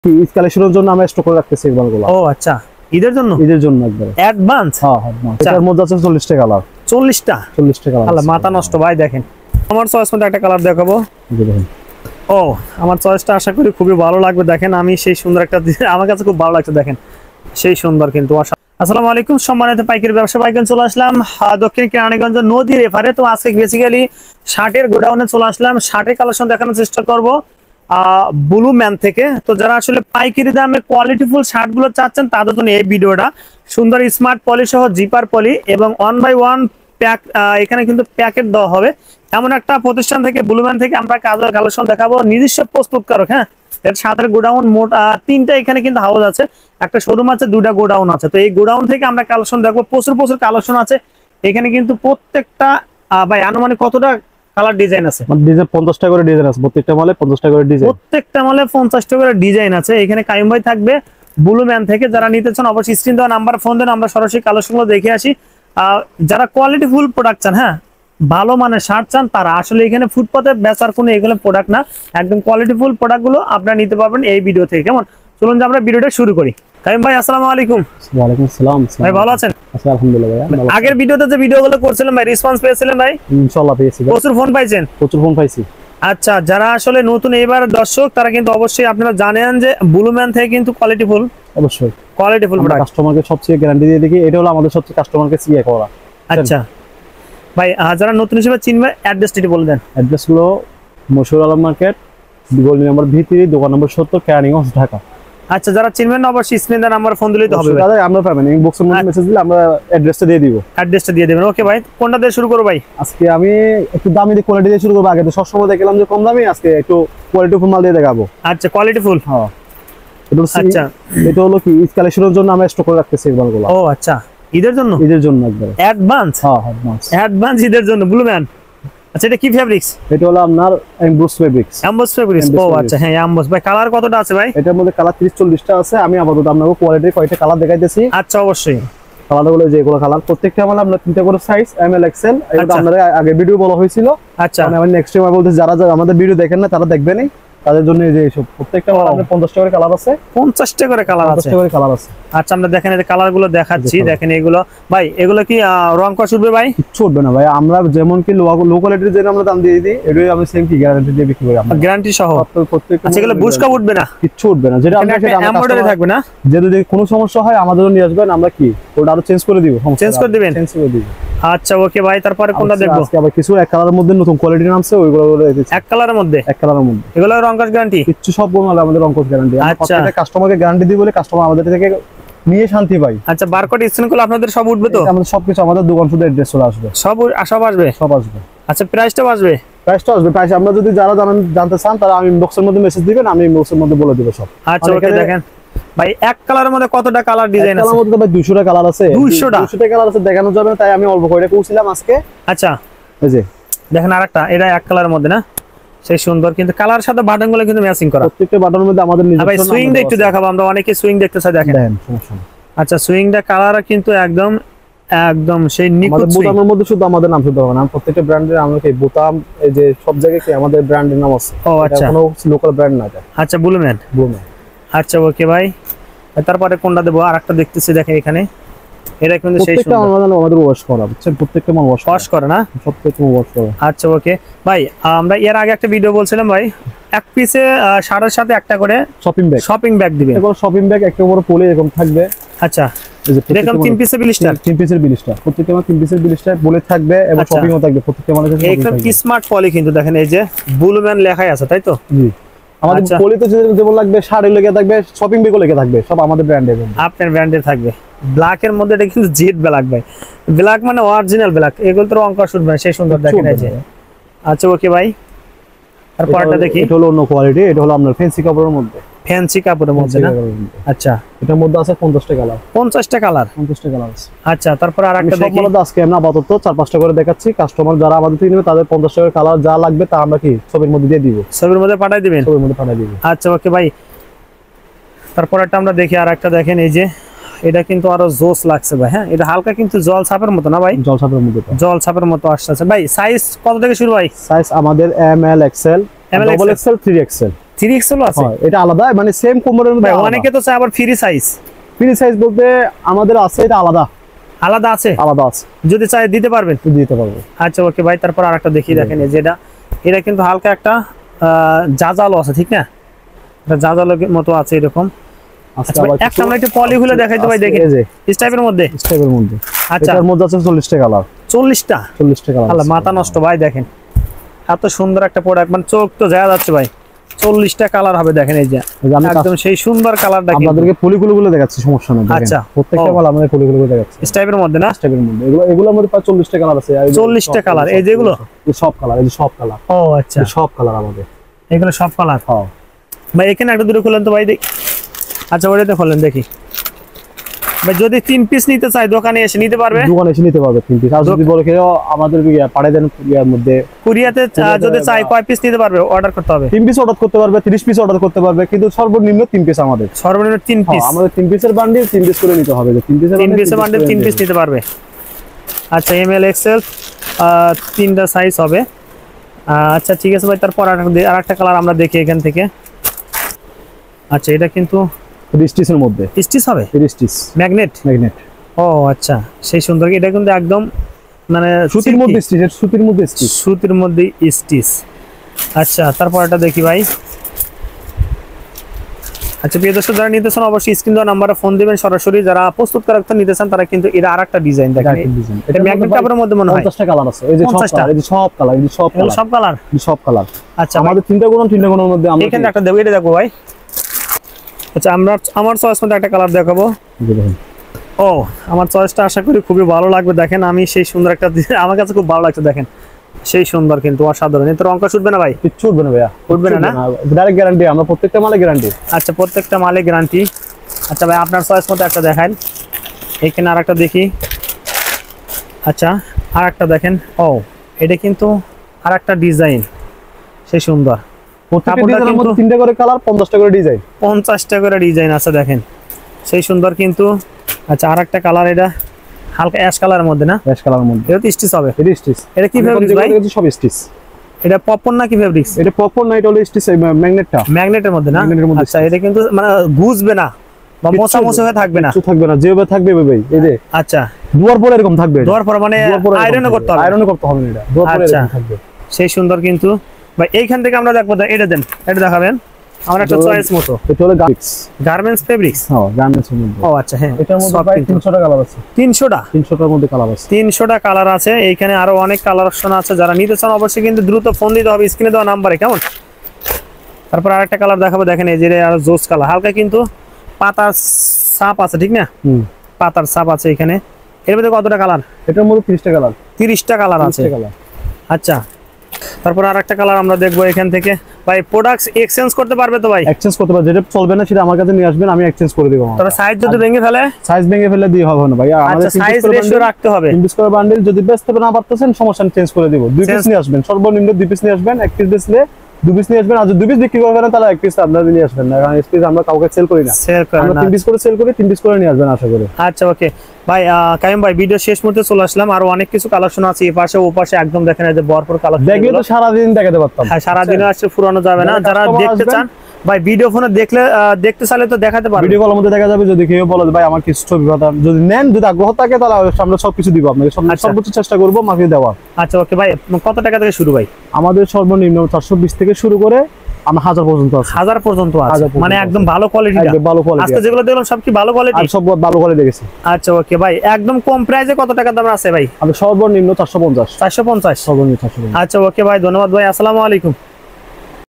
কালেকশনের জন্য আমরা স্টক করে রাখতেছি এই মালগুলো। ও আচ্ছা, ঈদের জন্য একবারে অ্যাডভান্স। হ্যাঁ অ্যাডভান্স। এটার মধ্যে আছে 40 টা কালার। 40 টা? 40 টা কালার। আল্লাহ মাথা নষ্ট ভাই। দেখেন আমার চয়েস মধ্যে একটা কালার দেখাবো। দেখেন ও আমার চয়েসটা আশা করি খুবই ভালো লাগবে। দেখেন আমি সেই সুন্দর একটা আমার কাছে খুব ভালো লাগছে। দেখেন সেই সুন্দর কিন্তু। আসসালামু আলাইকুম সম্মানিত পাইকারি ব্যবসা ভাইগণ, চলে আসলাম দক্ষিণ কেরানীগঞ্জ নদীর এপারে। তো আজকে বেসিক্যালি শার্টের গোডাউনে চলে আসলাম, শার্টের কালেকশন দেখানোর চেষ্টা করব ব্লু ম্যান থেকে। তো যারা আসলে পাইকারি দামে কোয়ালিটিফুল শার্ট গুলো চাচ্ছেন তাদের জন্য এই ভিডিওটা। সুন্দর স্মার্ট পলি সহ জিপার পলি এবং 1x1 প্যাক, এখানে কিন্তু প্যাকেট দেওয়া হবে এমন একটা প্রতিষ্ঠান থেকে, ব্লু ম্যান থেকে আমরা কালেকশন দেখাবো। নিজস্ব প্রস্তুতকারক, হ্যাঁ, এর সাথে গোডাউন মোট 3টা এখানে কিন্তু হাউস আছে, একটা শোরুম আছে, 2টা গোডাউন আছে। তো এই গোডাউন থেকে আমরা কালেকশন দেখবো। প্রচুর কালেকশন আছে এখানে কিন্তু। প্রত্যেকটা ভাই আনুমানিক কতটা কালার ডিজাইন আছে? ডিজাইন 50 টা করে ডিজাইন আছে। প্রত্যেকটা মালে 50 টা করে ডিজাইন। প্রত্যেকটা মালে 50 টা করে ডিজাইন আছে। এখানে কাইম ভাই থাকবে ব্লু ম্যান থেকে। যারা নিতে চান অবশ্যই স্ক্রিন দেওয়া নাম্বার ফোন দেন, আমরা সরাসরি কালেকশনগুলো দেখে আসি। যারা কোয়ালিটি ফুল প্রোডাক্ট চান, হ্যাঁ, ভালো মানের শার্ট চান, তারা আসলে এখানে ফুটপাতে বেচার কোনো এগুলো প্রোডাক্ট না, একদম কোয়ালিটি ফুল প্রোডাক্ট গুলো আপনারা নিতে পারবেন এই ভিডিও থেকে। কেমন, চলুন যে আমরা ভিডিওটা শুরু করি। কাইম ভাই আসসালামু আলাইকুম। ওয়া আলাইকুম আসসালাম। ভাই ভালো আছেন? আচ্ছা আলহামদুলিল্লাহ ভাই। আগের ভিডিওতে যে ভিডিওগুলো করছিলাম ভাই, রেসপন্স পেয়েছিলেন ভাই? ইনশাআল্লাহ পেয়েছি ভাই। প্রচুর ফোন পাইছেন? প্রচুর ফোন পাইছি। আচ্ছা, যারা আসলে নতুন এবার দর্শক তারা কিন্তু অবশ্যই আপনারা জানেন যে ব্লু ম্যান থেকে কিন্তু কোয়ালিটিফুল, অবশ্যই কোয়ালিটিফুল প্রোডাক্ট কাস্টমারকে সবচেয়ে গ্যারান্টি দিয়ে দেখি। এটা হলো আমাদের সবচেয়ে কাস্টমারকে সিএ করা। আচ্ছা ভাই, যারা নতুন হিসেবে চিনবে অ্যাড্রেসটি বলে দেন। অ্যাড্রেস হলো মশহুর আলম মার্কেট, গলি নম্বর V3, দোকান নম্বর 70, কেরানীগঞ্জ, ঢাকা। আচ্ছা, যারা চিনবেন না অবশ্যই স্ক্রিনে নাম্বার ফোন দিলেই তো হবে ভাই। আমরা পাবেন ইনবক্সের মধ্যে মেসেজ দিলে আমরা অ্যাড্রেসটা দিয়ে দিব। অ্যাড্রেসটা দিয়ে দেবেন। ওকে ভাই, কোনটা দিয়ে শুরু করব ভাই? আজকে আমি একটু দামি দিয়ে কোয়ালিটি দিয়ে শুরু করব। আগে তো সবসময় দেখলাম যে কম দামি, আজকে একটু কোয়ালিটি ফুল মাল দিয়ে দেখাবো। আচ্ছা, কোয়ালিটি ফুল। হ্যাঁ, আচ্ছা, এটা হলো কি কালেকশনের জন্য আমরা স্টক করে রাখতেছি এই মালগুলো। ও আচ্ছা, ঈদের জন্য? ঈদের জন্য একবারে অ্যাডভান্স। হ্যাঁ অ্যাডভান্স। অ্যাডভান্স ঈদের জন্য ব্লু ম্যান। আচ্ছা, এটা কি ফেব্রিক্স? এটা হলো আপনার এমবোস ফেব্রিক্স। Emboss fabrics. ও আচ্ছা, হ্যাঁ এমবোস। ভাই কালার কতটা আছে ভাই? এটার মধ্যে কালার 30-40 টা আছে। আমি আপাতত আপনাকে কোয়ালিটির কয়টা কালার দেখাইতেছি। আচ্ছা অবশ্যই। কালারগুলো যেগুলো কালার, প্রত্যেকটা মানে আমরা 3টা করে সাইজ, ML XL। এটা আপনাদের আগে ভিডিও বলা হয়েছিল। আচ্ছা, আমি নেক্সট টাইম বলতে যারা আমাদের ভিডিও দেখেন না তারা দেখবেনই, তাদের জন্য এই যে এইসব প্রত্যেকটা আপনাদের 50 টা করে কালার আছে। 50 টা করে কালার আছে। 50 টা করে কালার আছে। আচ্ছা, আমরা দেখেন এই কালার গুলো দেখাচ্ছি। দেখেন এগুলো ভাই, এগুলো কি রং কষ উঠবে ভাই? কিচ্ছু উঠবে না ভাই। আমরা যেমন কি লো কোয়ালিটির যেটা আমরা দাম দিয়ে দিই, এটাই আমরা সেম কি গ্যারান্টি দিয়ে বিক্রি করি। আমরা গ্যারান্টি সহ প্রত্যেকটা। আচ্ছা, এগুলো বুশকা উঠবে না? কিচ্ছু উঠবে না। যেটা আমরা সেটা এমব্রয়ডারি থাকবে না? যদি কোনো সমস্যা হয় আমাদের নিয়ে আসবেন, আমরা কি ওটা আরো চেঞ্জ করে দিব। চেঞ্জ করে দিবেন? চেঞ্জ করে দিব। আচ্ছা ওকে ভাই, তারপরে কোনটা দেখবো? আজকে আবার কিছু এক কালারের মধ্যে নতুন কোয়ালিটি নামছে, ওইগুলো বলে দিচ্ছি। এক কালারের মধ্যে? এক কালারের মধ্যে। এগুলো রং কষ গ্যারান্টি? কিচ্ছু সব বললে আমাদের রং কষ গ্যারান্টি। আমরা প্রত্যেকটা কাস্টমারকে গ্যারান্টি দিই বলে কাস্টমার আমাদের থেকে নিয়ে শান্তি পাই। আচ্ছা, বারকোড স্ক্যান করলে আপনাদের সব উঠবে তো? আমাদের সবকিছু আমাদের দোকান শুধু অ্যাড্রেস চলে আসবে। সব আসবে? সব আসবে। আচ্ছা, প্রাইসটাও আসবে? প্রাইসটা আসবে। প্রাইস আমরা যদি যারা জানতে চান তারা আমি ইনবক্সের মধ্যে মেসেজ দিবেন, আমি ইনবক্সের মধ্যে বলে দিব সব। আচ্ছা ওকে। দেখেন ভাই, এক কালারের মধ্যে কতটা কালার ডিজাইন আছে? কালারের মধ্যে ভাই 200 টা কালার আছে। 200 টা কালার আছে, দেখানো যাবে না, তাই আমি অল্প করে কইছিলাম আজকে। আচ্ছা, এই যে দেখেন আরেকটা, এটা এক কালারের মধ্যে না, সেই সুন্দর কিন্তু কালার সাথে বাটন গুলো কিন্তু ম্যাচিং করা। প্রত্যেকটা বাটনের মধ্যে আমাদের নিজস্ব। ভাই সুইংটা একটু দেখাবো, আমরা অনেকে সুইং দেখতে চাই। দেখেন সমস্যা নেই। আচ্ছা, সুইংটা কালার কিন্তু একদম সেই নিখুঁত। বোতামের মধ্যে শুধু আমাদের নাম শুধু হবে না, প্রত্যেকটা ব্র্যান্ডের আমরা কি বোতাম, এই যে সব জায়গায় কি আমাদের ব্র্যান্ডের নাম আছে। ও আচ্ছা, কোনো লোকাল ব্র্যান্ড না এটা। আচ্ছা, ব্লু ম্যান। আচ্ছা ওকে ভাই, তারপরে কোনটা দেবো? আরেকটা দেখতেছি, দেখেন এখানে এটা কিন্তু সেই সুন্দর। আমাদের ওয়াশ করা, বুঝছেন? প্রত্যেকটা মাল ওয়াশ করে না? প্রত্যেকটা ওয়াশ করে। আচ্ছা ওকে ভাই, আমরা এর আগে একটা ভিডিও বলছিলাম ভাই, এক পিসে শার্টের সাথে একটা করে শপিং ব্যাগ দিবেন। এগুলো শপিং ব্যাগ একটা করে পলি এরকম থাকবে। আচ্ছা, এরকম 3 পিসের বিলিস্টার। 3 পিসের বিলিস্টার, প্রত্যেকটা 3 পিসের বিলিস্টার বলে থাকবে এবং শপিংও থাকবে প্রত্যেকটা মালের সাথে। একদম স্মার্ট পলি কিন্তু। দেখেন এই যে ব্লু ম্যান লেখাই আছে, তাই তো? জি, আমাদের পলিতে যেমন লাগবে, শাড়ি লেগে থাকবে, শপিং ব্যাগও লেগে থাকবে, সব আমাদের ব্র্যান্ডের। আপনার ব্র্যান্ডের থাকবে। ব্ল্যাক এর মধ্যে এটা কিন্তু জেড ব্ল্যাক ভাই, ব্ল্যাক মানে অরিজিনাল ব্ল্যাক। এগুলো তো রং কষ উঠবে সেই সুন্দর। দেখেন এই যে। আচ্ছা ওকে ভাই, তারপরটা দেখি। এটা হলো অন্য কোয়ালিটি, এটা হলো আপনার ফ্যান্সি কাপড়ের মধ্যে। ফ্যান্সি কাপড়ের মধ্যে না? আচ্ছা, এটার মধ্যে আছে 50 টা কালার। 50 টা কালার? 50 টা কালার আছে। আচ্ছা, তারপর আরেকটা দেখি। সবগুলো আজকে আমরা আপাতত 4-5টা করে দেখাচ্ছি। কাস্টমার যারা আমাদের থেকে নেবে তাদের 50 টাকার কালার যা লাগবে তা আমরা কি ছবির মধ্যে দিয়ে দিব। ছবির মধ্যে পাঠিয়ে দিবেন? ছবির মধ্যে পাঠিয়ে দিব। আচ্ছা ওকে ভাই, তারপর একটা আমরা দেখি। আরেকটা দেখেন এই যে, এটা কিন্তু আরো জোস লাগছে ভাই। হ্যাঁ, এটা হালকা কিন্তু জল ছাপের মতো না ভাই? জল ছাপের মতো আসছে ভাই। সাইজ কত থেকে শুরু ভাই? সাইজ আমাদের ML XL, XXL, 3XL। 3XL আছে? হ্যাঁ, এটা আলাদা, মানে সেম কোমরের মধ্যে ভাই আলাদা। অনেকে তো চায় আবার ফ্রি সাইজ। ফ্রি সাইজ বলতে আমাদের আছে, এটা আলাদা আলাদা আছে, আলাদা আছে, যদি চাই দিতে পারবেন? দিতে পারবো। আচ্ছা ওকে ভাই, তারপর আরেকটা দেখি দেখেন, এই যেটা, এটা কিন্তু হালকা একটা জাজালো আছে, ঠিক না? এটা জাজালো মতো আছে এরকম। আজকে আচ্ছা ভাই, আবার একটা আমরা একটু পলি খুলে দেখাইতে ভাই, দেখেন এই যে এই টাইপের মধ্যে। স্টেপের মধ্যে, আচ্ছা এটার মধ্যে আছে 40টা কালার। 40টা? 40টা কালার। আল্লাহ, মাথা নষ্ট ভাই, দেখেন এত সুন্দর একটা প্রোডাক্ট, মানে চোখ তো দেখা যাচ্ছে ভাই। 40টা কালার হবে দেখেন, এই যে আমি একদম সেই সুন্দর কালার দেখেন। আপনাদেরকে পলিগুলো দেখাচ্ছি, সমস্যা নেই। আচ্ছা, প্রত্যেকটা মাল আমাদের পলিগুলো দেখাচ্ছি এই টাইপের মধ্যে না? স্টেপের মধ্যে এগুলোর মধ্যে প্রায় 40টা কালার আছে। 40টা কালার, এই যেগুলো সব কালার, এই যে সব কালার। ও আচ্ছা, সব কালার আমাদের, এগুলো সব কালার। হ্যাঁ ভাই এখানে একটা দুটো খুলেন তো ভাই, দেখি। আচ্ছা ওইটাতে খুলেন দেখি ভাই। যদি 3 পিস নিতে চাই দোকানে এসে নিতে পারবে? দোকানে এসে নিতে পারবে 3 পিস। আর যদি বলে কেউ আমাদের পাঠিয়ে দেন ইয়ার মধ্যে, কুরিয়াতে যদি চাই কয় পিস নিতে পারবে? অর্ডার করতে হবে 3 পিস অর্ডার করতে পারবে, 30 পিস অর্ডার করতে পারবে, কিন্তু সর্বনিম্ন 3 পিস আমাদের। সর্বনিম্ন 3 পিস? আমাদের 3 পিসের বান্ডিল 3 পিস করে নিতে হবে। 3 পিসের বান্ডেল 3 পিস নিতে পারবে। আচ্ছা ML XL 3টা সাইজ হবে। আচ্ছা ঠিক আছে ভাই, তারপর আরেকটা কালার আমরা দেখি এখান থেকে। আচ্ছা এটা কিন্তু স্টিচের মধ্যে, স্টিচ হবে, স্টিচ ম্যাগনেট। ও আচ্ছা, সেই সুন্দর। এটা কিন্তু একদম মানে সুতির মধ্যে স্টিচ, সুতির মধ্যে স্টিচ, সুতির মধ্যে স্টিচ। আচ্ছা তারপর এটা দেখি ভাই। আচ্ছা প্রিয় দর্শক, যারা নিতে চান অবশ্যই স্ক্রিন দেওয়া নাম্বারে ফোন দিবেন সরাসরি। যারা প্রস্তুতকারক নিতে চান তারা কিন্তু এর আরেকটা ডিজাইন দেখেন, এটা ম্যাগনেট কাপড়ের মধ্যে মনে হয় 50টা কালার আছে। এই যে সব কালার, এই যে সব কালার, এই যে সব কালার, সব কালার, সব কালার। আচ্ছা আমাদের 3টা গুণের মধ্যে আমরা এখানে একটা দেবো, এটা দেখো ভাই। আচ্ছা আমার চয়েস মধ্যে একটা কালার দেখাবো। ও আমার চয়েসটা আশা করি খুবই ভালো লাগবে। দেখেন আমি সেই সুন্দর একটা, আমার কাছে খুব ভালো লাগছে, দেখেন সেই সুন্দর, কিন্তু অসাধারণ। এতে রং উঠবে না ভাই? কিচ্ছু উঠবে না ভাইয়া, উঠবে না? ডাইরেক্ট গ্যারান্টি, আমরা প্রত্যেকটা মালে গ্যারান্টি। আচ্ছা প্রত্যেকটা মালে গ্যারান্টি। আচ্ছা ভাই আপনার চয়েস মতো একটা দেখান। এখানে আরেকটা দেখি। আচ্ছা আরেকটা দেখেন। ও এটা কিন্তু আরেকটা ডিজাইন, সেই সুন্দর। প্রত্যেকটা ডিজাইনের মধ্যে 3টা করে কালার, 50টা করে ডিজাইন, 50টা করে ডিজাইন আছে দেখেন, সেই সুন্দর কিন্তু। আচ্ছা আরেকটা কালার, এটা হালকা অ্যাশ কালারের মধ্যে না? অ্যাশ কালারের মধ্যে। এটা তো স্টিচ হবে? এটা স্টিচ। এটা কি ফেব্রিক্স ভাই? এটা সব স্টিচ। এটা পপকর্ন না কি ফেব্রিক্স? এটা পপকর্ন না, এটা হলো স্টিচ, ম্যাগনেটটা। ম্যাগনেটের মধ্যে না? ম্যাগনেটের মধ্যে। আচ্ছা এটা কিন্তু মানে ঘুষবে না বা মোছামোছা হয়ে থাকবে না? কিছু থাকবে না, যেভাবে থাকবে ভাই। এই যে আচ্ছা দুয়ার পরে এরকম থাকবে, ধোয়ার পর মানে আয়রন করতে হবে? আয়রন করতে হবে না, এটা দুয়ার পরে এরকম থাকবে, সেই সুন্দর কিন্তু ভাই। এইখান থেকে আমরা দেখবো, এটা দেন, এটা দেখাবেন আমার একটা চয়েস মতো। এটা হলো গার্মেন্টস ফেব্রিক্স। হ্যাঁ গার্মেন্টসের মধ্যে। ও আচ্ছা হ্যাঁ, এটার মধ্যে প্রায় 300টা কালার আছে। 300টা? 300টার মধ্যে কালার আছে। 300টা কালার আছে। এইখানে আরো অনেক কালার অপশন আছে। যারা নিতে চান অবশ্যই কিন্তু দ্রুত ফোন দিতে হবে স্ক্রিনে দেওয়া নাম্বারে, কেমন? তারপর আরেকটা কালার দেখাবো, দেখেন এই যে আরো জোস কালার, হালকা কিন্তু পাতার ছাপ আছে, ঠিক না? পাতার ছাপ আছে এখানে। এর মধ্যে কতটা কালার? এটার মধ্যে 30টা কালার। 30টা কালার আছে। আচ্ছা তারপর আরেকটা কালার আমরা দেখবো এখান থেকে। ভাই প্রোডাক্টস এক্সচেঞ্জ করতে পারবে তো ভাই? এক্সচেঞ্জ করতে পারবে, যেটা চলবে না সেটা আমার কাছে নিয়ে আসবেন, আমি এক্সচেঞ্জ করে দেব। তবে সাইজ যদি ভেঙে ফেলে? সাইজ ভেঙে ফেলে দিয়ে হবে না ভাই, আমাদের সাইজ রেশিও রাখতে হবে। 3 পিস করে বান্ডেল, যদি বেচতে না পারতেছেন সমস্যা নেই, চেঞ্জ করে দেব। 2 পিস নিয়ে আসবেন, সর্বনিম্ন 2 পিস নিয়ে আসবেন। 1 পিস বেচলে 2 পিস নিয়ে আসবেন, আর যদি 2 পিস বিক্রি করবেন তাহলে 1 পিস আপনারা নিয়ে আসবেন না, কারণ 1 পিস আমরা কাউকে সেল করি না, আমরা 3 পিস করে সেল করি। 3 পিস করে নিয়ে আসবেন আশা করি। আচ্ছা ওকে ভাই, কাইম ভাই ভিডিও শেষ মুহূর্তে চলে আসলাম। আরো অনেক কিছু কালেকশন আছে এই পাশে ও পাশে, একদম দেখেন এই যে ভরপুর কালেকশন। দেখলে তো সারা দিন দেখাতে পারতাম। হ্যাঁ সারা দিন আসলে ফুরানো যাবে না। যারা দেখতে চান ভাই ভিডিও ফোনে দেখতে চাইলে তো দেখাতে পারবে, ভিডিও কলের মধ্যে দেখা যাবে। যদি কেউ বলে ভাই আমার কিছু ছবি কথা যদি নেন, যদি আগ্রহ থাকে তাহলে আমরা সবকিছু দিব আপনাকে, সর্বোচ্চ চেষ্টা করব মাফিয়ে দেওয়ার। আচ্ছা ওকে ভাই, কত টাকা থেকে শুরু ভাই? আমাদের সর্বনিম্ন 420 থেকে শুরু করে আমরা 1000 পর্যন্ত আছে। 1000 পর্যন্ত আছে, মানে একদম ভালো কোয়ালিটি। একদম ভালো কোয়ালিটি। আজকে যেগুলো দেখলাম সব কি ভালো কোয়ালিটি? আর সব ভালো কোয়ালিটি দেখেছি। আচ্ছা ওকে ভাই, একদম কম প্রাইসে কত টাকা দাম আছে ভাই? আমি সর্বনিম্ন 450। 450? সর্বনিম্ন 450। আচ্ছা ওকে ভাই, ধন্যবাদ ভাই, আসসালামু আলাইকুম।